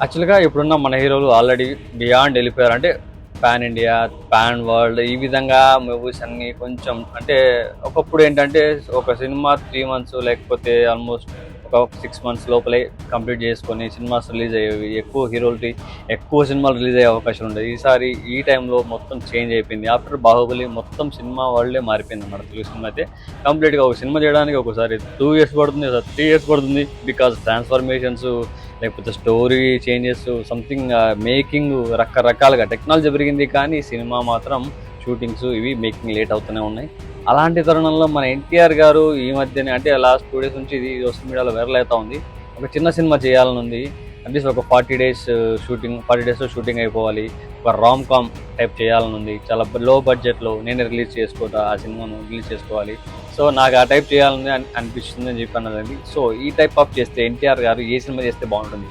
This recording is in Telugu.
యాక్చువల్‌గా ఇప్పుడున్న మన హీరోలు ఆల్రెడీ బియాండ్ ఎళ్ళిపోయారు. అంటే పాన్ ఇండియా, పాన్ వరల్డ్ ఈ విధంగా మూవీస్ అన్నీ కొంచెం అంటే ఒకప్పుడేంటంటే ఒక సినిమా 3 మంత్స్ లేకపోతే ఆల్‌మోస్ట్ ఒక 6 మంత్స్ లోపలే కంప్లీట్ చేసుకొని సినిమాస్ రిలీజ్ అయ్యేవి. ఎక్కువ హీరోలకి ఎక్కువ సినిమాలు రిలీజ్ అయ్యే అవకాశాలు ఉండేవి. ఈసారి ఈ టైంలో మొత్తం చేంజ్ అయిపోయింది. ఆఫ్టర్ 'బాహుబలి' మొత్తం సినిమా వరల్డే మారిపోయిందన్నమాట. తెలుగు సినిమా అయితే కంప్లీట్‌గా ఒక సినిమా చేయడానికి ఒకసారి 2 ఇయర్స్ పడుతుంది, ఒకసారి 3 ఇయర్స్ పడుతుంది. బికాజ్ ట్రాన్స్‌ఫర్మేషన్స్ లేకపోతే స్టోరీ చేంజెస్ సంథింగ్ మేకింగ్ రకరకాలుగా టెక్నాలజీ పెరిగింది కానీ సినిమా మాత్రం షూటింగ్స్ ఇవి మేకింగ్ లేట్ అవుతూనే ఉన్నాయి. అలాంటి తరుణంలో మన ఎన్టీఆర్ గారు ఈ మధ్యనే అంటే లాస్ట్ 2 డేస్ నుంచి ఇది సోషల్ మీడియాలో వైరల్ అవుతా ఉంది. ఒక చిన్న సినిమా చేయాలని ఉంది. అట్లీస్ట్ ఒక 40 డేస్ షూటింగ్ 40 డేస్‌లో షూటింగ్ అయిపోవాలి. ఒక రామ్ కామ్ టైప్ చేయాలని ఉంది. చాలా లో బడ్జెట్‌లో నేనే ఆ సినిమాను రిలీజ్ చేసుకోవాలి. సో నాకు ఆ టైప్ చేయాలని అనిపిస్తుంది అని చెప్పి అన్నదండి. సో ఈ టైప్ ఆఫ్ చేస్తే ఎన్టీఆర్ గారు ఏ సినిమా చేస్తే బాగుంటుంది?